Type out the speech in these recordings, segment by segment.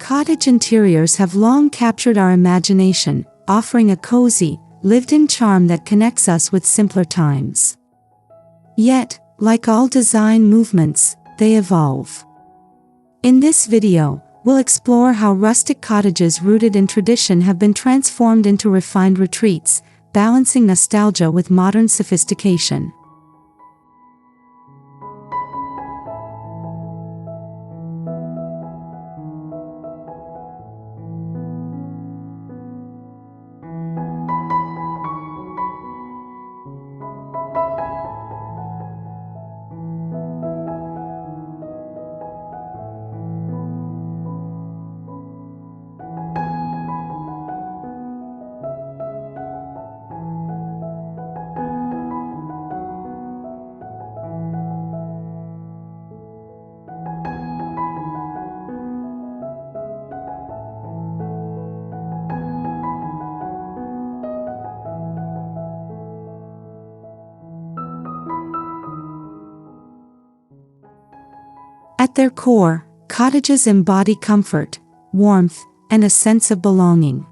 cottage interiors have long captured our imagination, offering a cozy, lived-in charm that connects us with simpler times. Yet, like all design movements, they evolve. In this video, we'll explore how rustic cottages rooted in tradition have been transformed into refined retreats, balancing nostalgia with modern sophistication. At their core, cottages embody comfort, warmth, and a sense of belonging.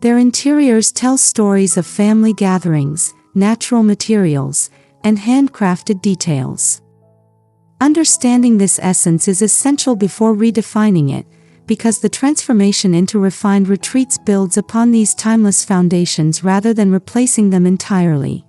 Their interiors tell stories of family gatherings, natural materials, and handcrafted details. Understanding this essence is essential before redefining it, because the transformation into refined retreats builds upon these timeless foundations rather than replacing them entirely.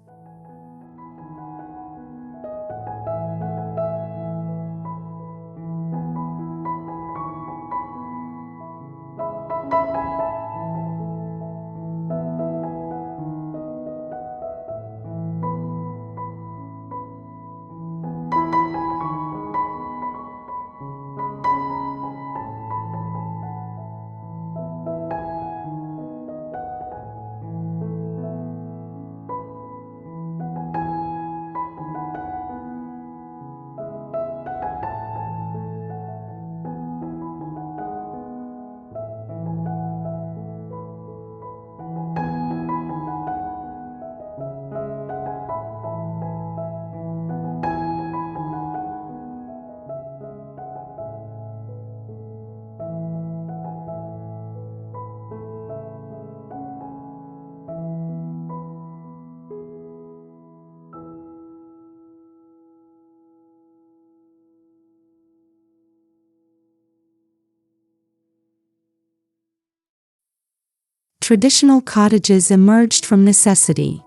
Traditional cottages emerged from necessity.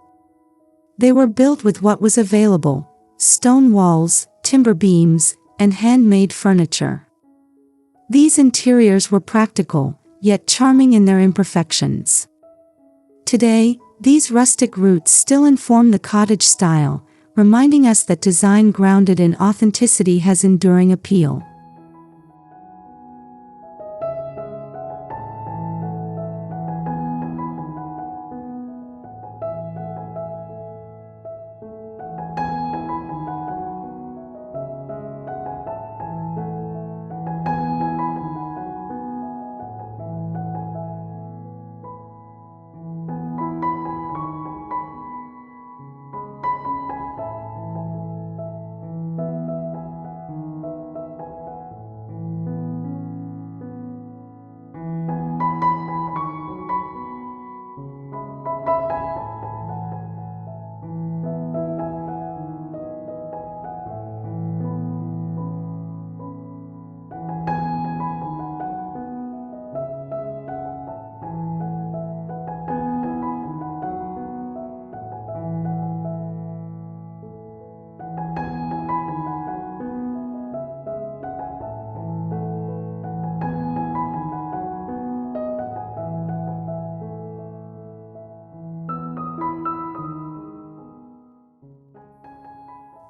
They were built with what was available: stone walls, timber beams, and handmade furniture. These interiors were practical, yet charming in their imperfections. Today, these rustic roots still inform the cottage style, reminding us that design grounded in authenticity has enduring appeal.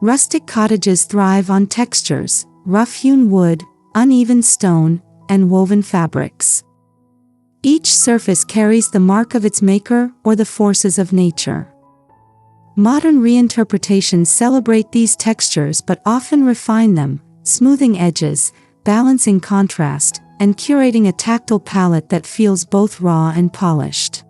Rustic cottages thrive on textures: rough-hewn wood, uneven stone, and woven fabrics. Each surface carries the mark of its maker or the forces of nature. Modern reinterpretations celebrate these textures but often refine them, smoothing edges, balancing contrast, and curating a tactile palette that feels both raw and polished.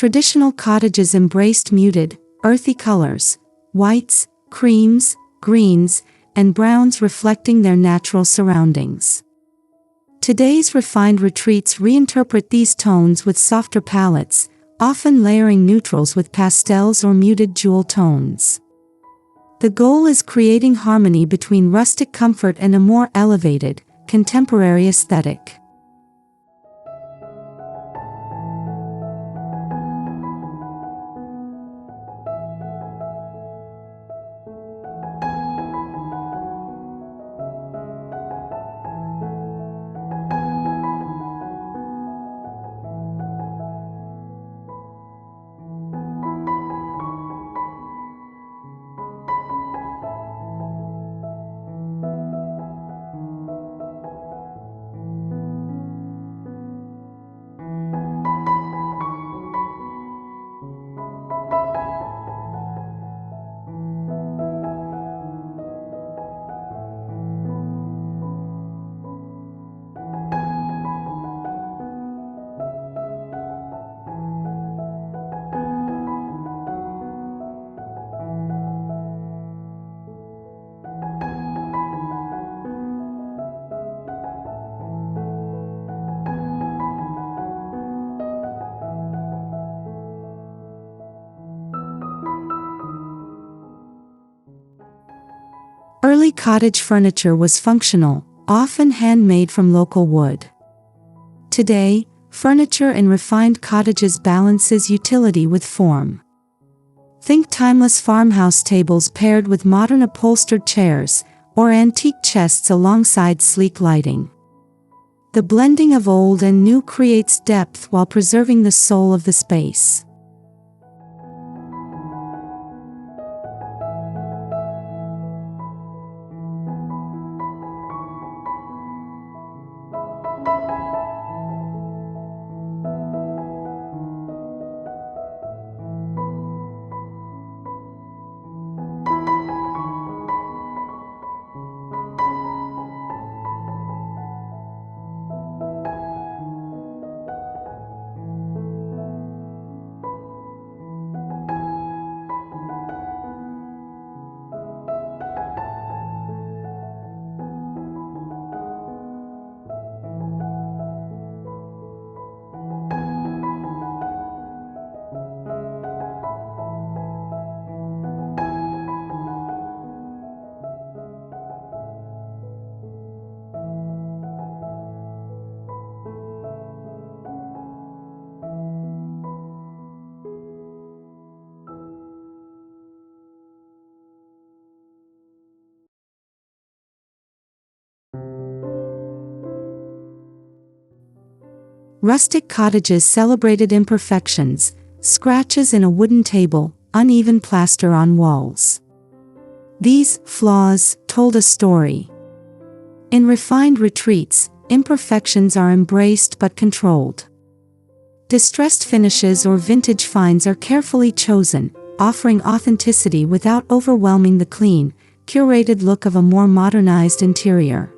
Traditional cottages embraced muted, earthy colors, whites, creams, greens, and browns reflecting their natural surroundings. Today's refined retreats reinterpret these tones with softer palettes, often layering neutrals with pastels or muted jewel tones. The goal is creating harmony between rustic comfort and a more elevated, contemporary aesthetic. Early cottage furniture was functional, often handmade from local wood. Today, furniture in refined cottages balances utility with form. Think timeless farmhouse tables paired with modern upholstered chairs, or antique chests alongside sleek lighting. The blending of old and new creates depth while preserving the soul of the space. Rustic cottages celebrated imperfections, scratches in a wooden table, uneven plaster on walls. These flaws told a story. In refined retreats, imperfections are embraced but controlled. Distressed finishes or vintage finds are carefully chosen, offering authenticity without overwhelming the clean, curated look of a more modernized interior.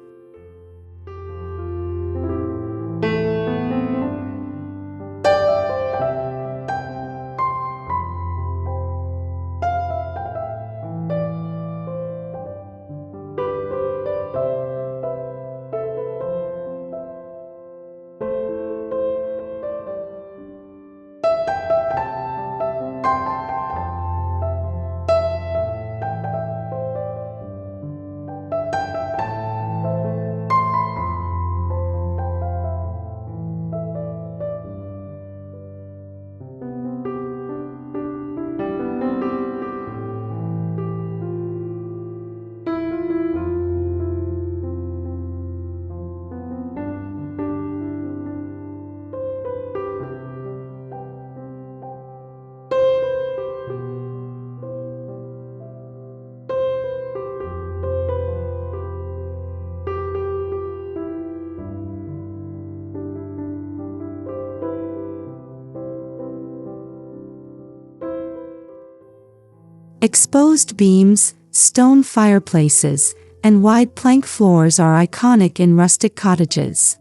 Exposed beams, stone fireplaces, and wide plank floors are iconic in rustic cottages.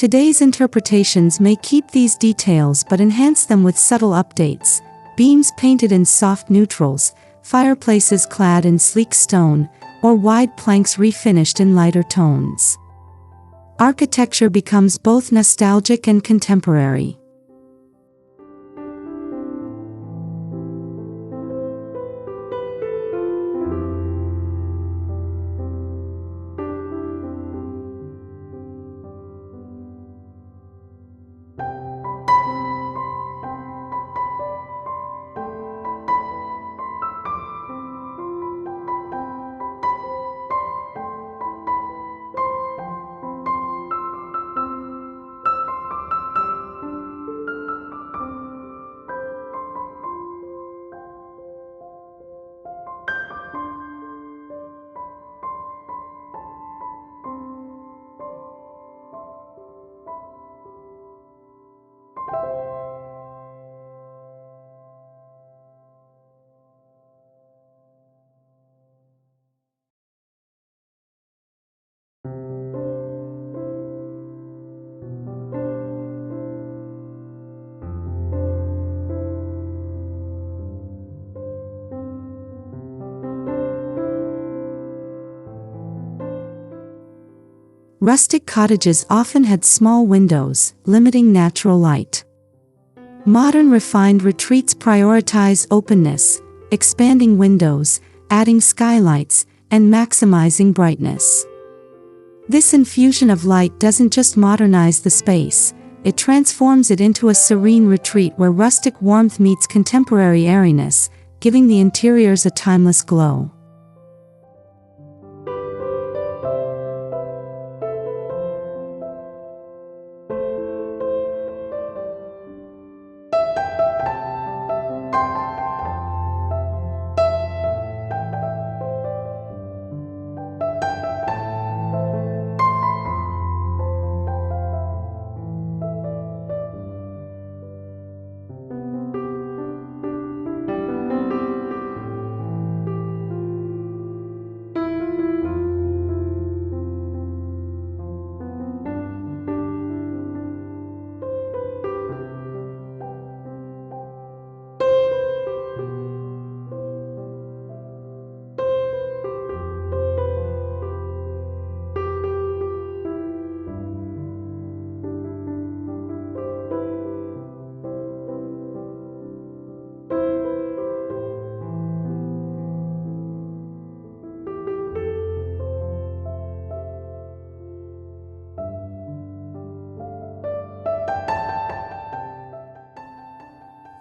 Today's interpretations may keep these details but enhance them with subtle updates: beams painted in soft neutrals, fireplaces clad in sleek stone, or wide planks refinished in lighter tones. Architecture becomes both nostalgic and contemporary. Rustic cottages often had small windows, limiting natural light. Modern refined retreats prioritize openness, expanding windows, adding skylights, and maximizing brightness. This infusion of light doesn't just modernize the space, it transforms it into a serene retreat where rustic warmth meets contemporary airiness, giving the interiors a timeless glow.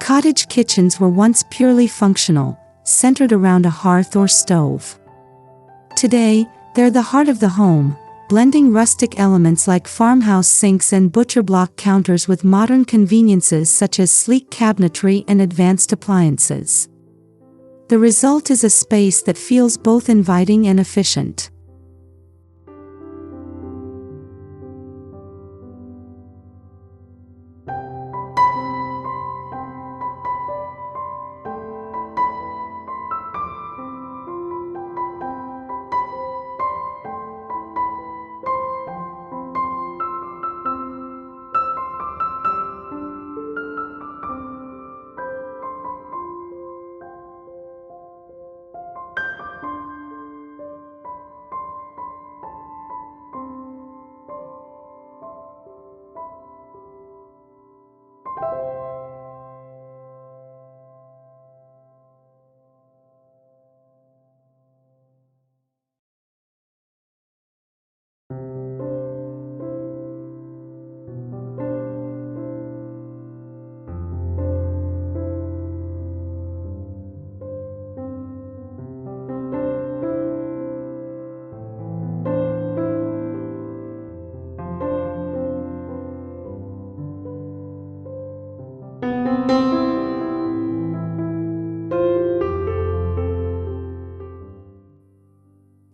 Cottage kitchens were once purely functional, centered around a hearth or stove. Today, they're the heart of the home, blending rustic elements like farmhouse sinks and butcher block counters with modern conveniences such as sleek cabinetry and advanced appliances. The result is a space that feels both inviting and efficient.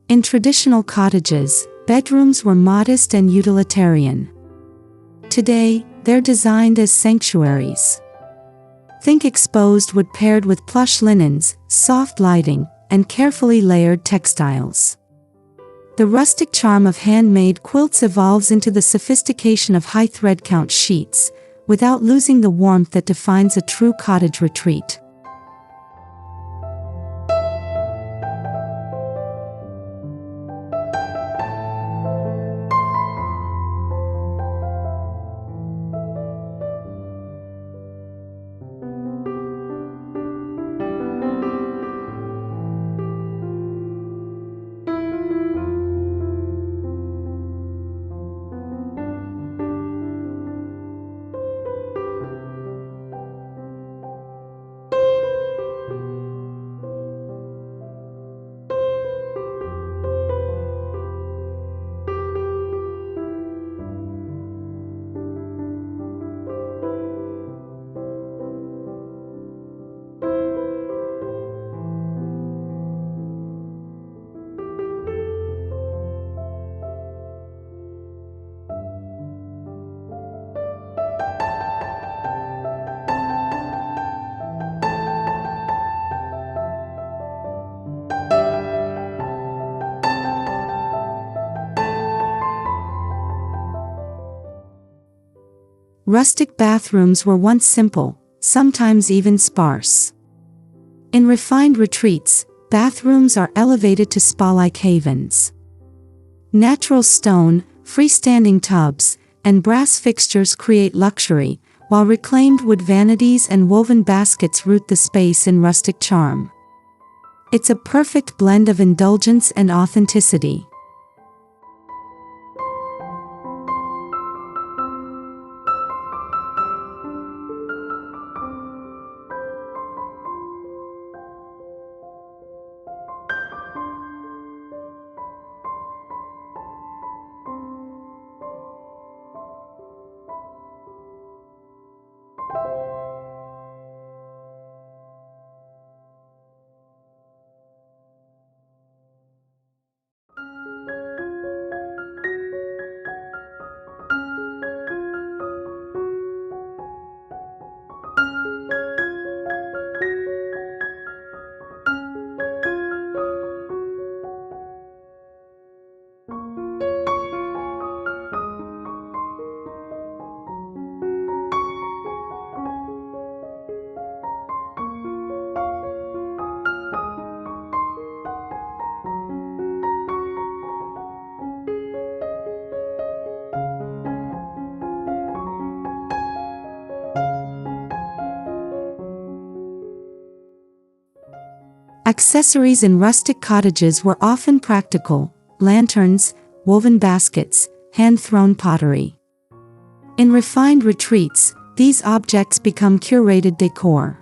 In traditional cottages, bedrooms were modest and utilitarian. Today, they're designed as sanctuaries. Think exposed wood paired with plush linens, soft lighting, and carefully layered textiles. The rustic charm of handmade quilts evolves into the sophistication of high thread count sheets, without losing the warmth that defines a true cottage retreat. Rustic bathrooms were once simple, sometimes even sparse. In refined retreats, bathrooms are elevated to spa-like havens. Natural stone, freestanding tubs, and brass fixtures create luxury, while reclaimed wood vanities and woven baskets root the space in rustic charm. It's a perfect blend of indulgence and authenticity. Accessories in rustic cottages were often practical: lanterns, woven baskets, hand-thrown pottery. In refined retreats, these objects become curated decor.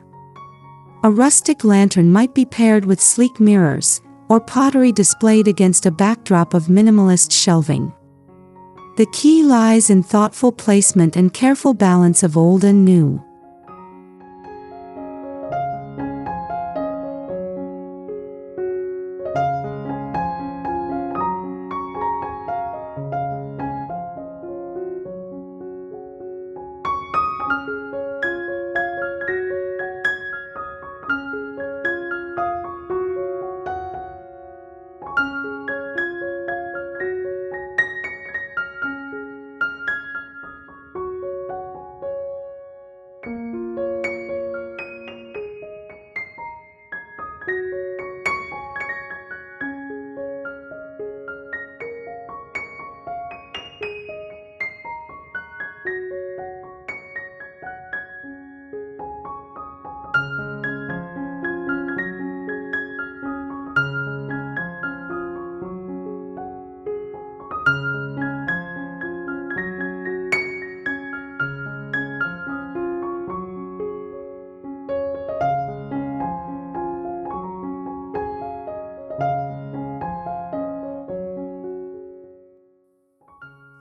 A rustic lantern might be paired with sleek mirrors, or pottery displayed against a backdrop of minimalist shelving. The key lies in thoughtful placement and careful balance of old and new.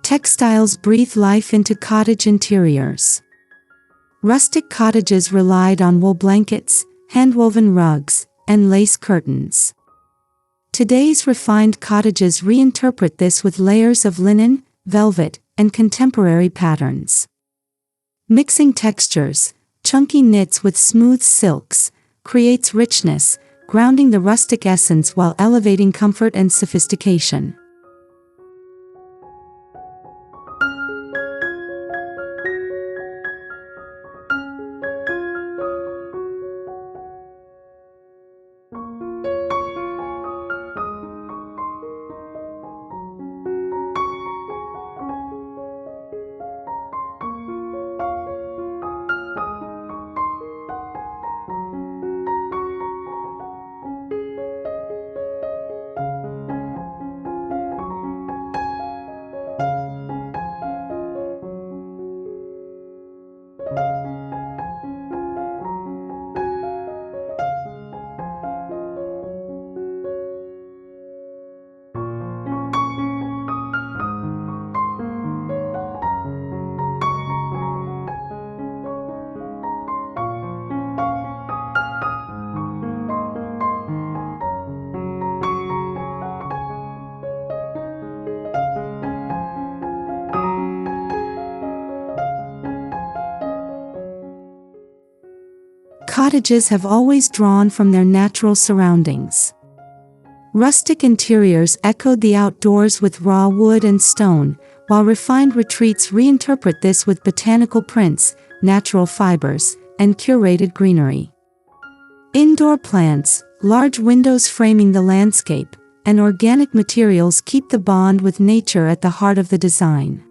Textiles breathe life into cottage interiors. Rustic cottages relied on wool blankets, hand-woven rugs, and lace curtains. Today's refined cottages reinterpret this with layers of linen, velvet, and contemporary patterns. Mixing textures, chunky knits with smooth silks, creates richness, grounding the rustic essence while elevating comfort and sophistication. cottages have always drawn from their natural surroundings. Rustic interiors echoed the outdoors with raw wood and stone, while refined retreats reinterpret this with botanical prints, natural fibers, and curated greenery. Indoor plants, large windows framing the landscape, and organic materials keep the bond with nature at the heart of the design.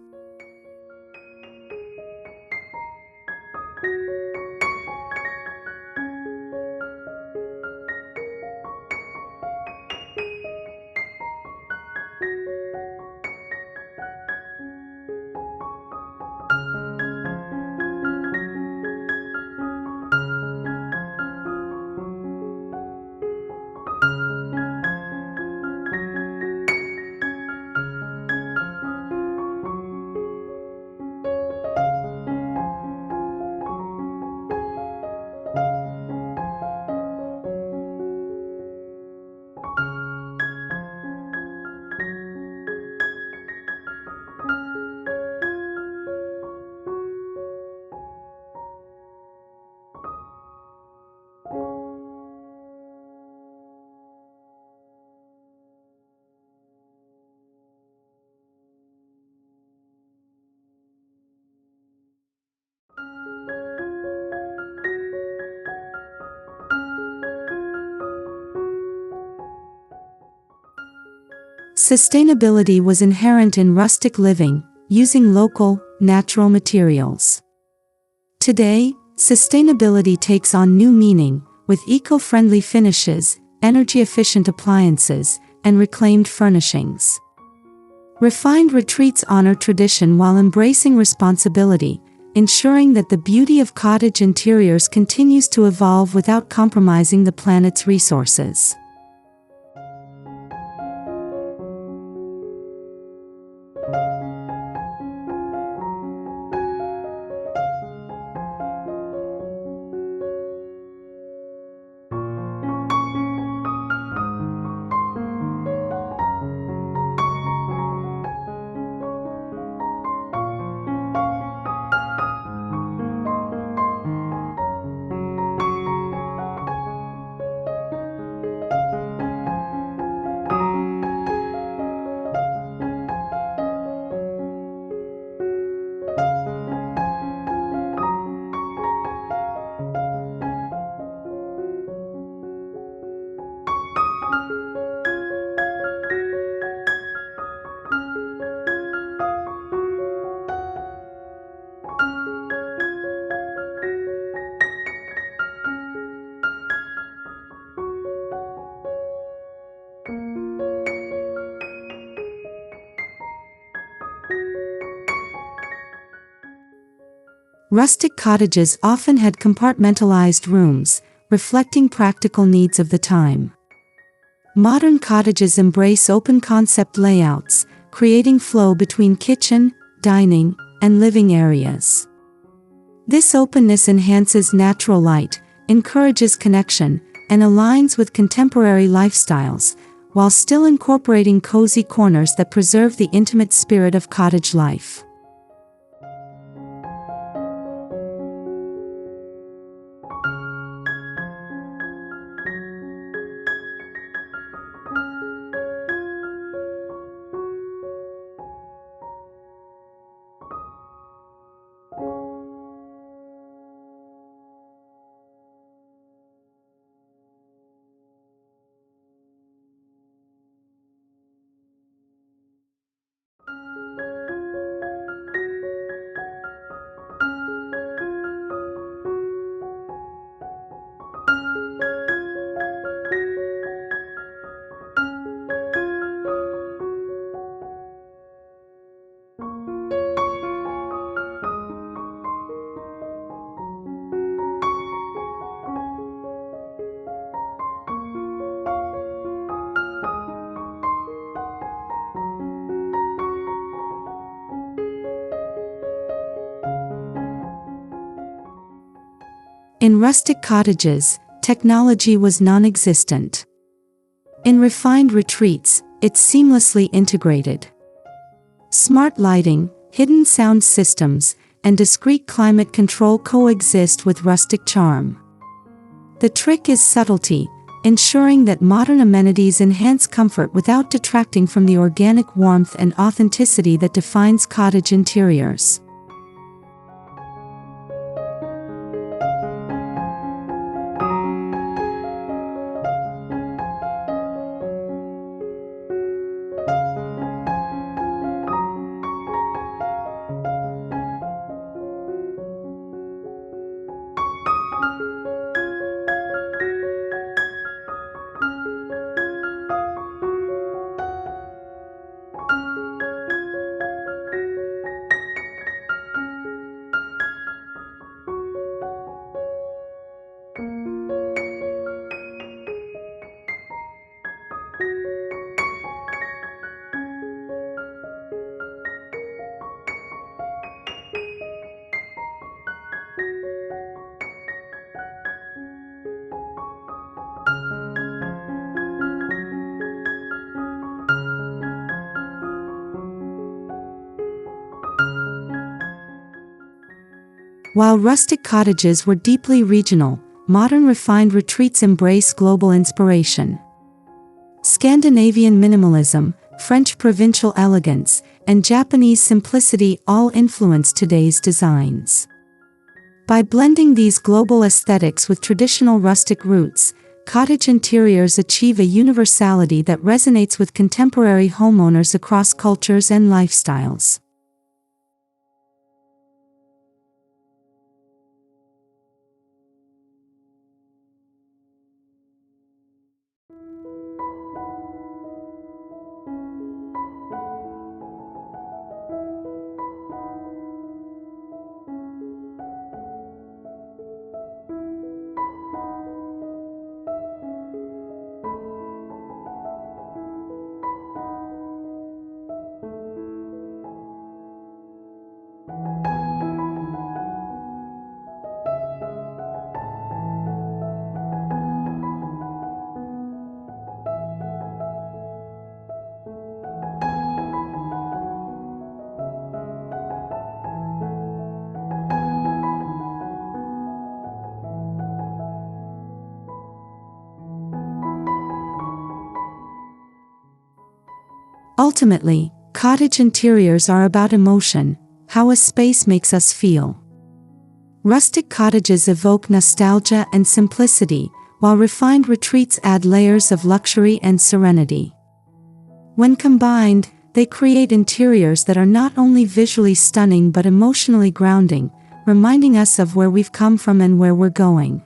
Sustainability was inherent in rustic living, using local, natural materials. Today, sustainability takes on new meaning, with eco-friendly finishes, energy-efficient appliances, and reclaimed furnishings. Refined retreats honor tradition while embracing responsibility, ensuring that the beauty of cottage interiors continues to evolve without compromising the planet's resources. Rustic cottages often had compartmentalized rooms, reflecting practical needs of the time. Modern cottages embrace open-concept layouts, creating flow between kitchen, dining, and living areas. This openness enhances natural light, encourages connection, and aligns with contemporary lifestyles, while still incorporating cozy corners that preserve the intimate spirit of cottage life. In rustic cottages, technology was non-existent. In refined retreats, it's seamlessly integrated. Smart lighting, hidden sound systems, and discrete climate control coexist with rustic charm. The trick is subtlety, ensuring that modern amenities enhance comfort without detracting from the organic warmth and authenticity that defines cottage interiors. While rustic cottages were deeply regional, modern refined retreats embrace global inspiration. Scandinavian minimalism, French provincial elegance, and Japanese simplicity all influence today's designs. By blending these global aesthetics with traditional rustic roots, cottage interiors achieve a universality that resonates with contemporary homeowners across cultures and lifestyles. Ultimately, cottage interiors are about emotion, how a space makes us feel. Rustic cottages evoke nostalgia and simplicity, while refined retreats add layers of luxury and serenity. When combined, they create interiors that are not only visually stunning but emotionally grounding, reminding us of where we've come from and where we're going.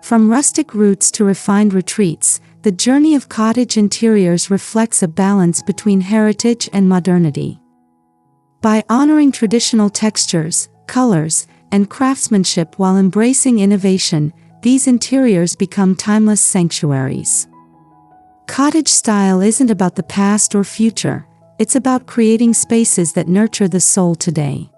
From rustic roots to refined retreats, the journey of cottage interiors reflects a balance between heritage and modernity. By honoring traditional textures, colors, and craftsmanship while embracing innovation, these interiors become timeless sanctuaries. Cottage style isn't about the past or future, it's about creating spaces that nurture the soul today.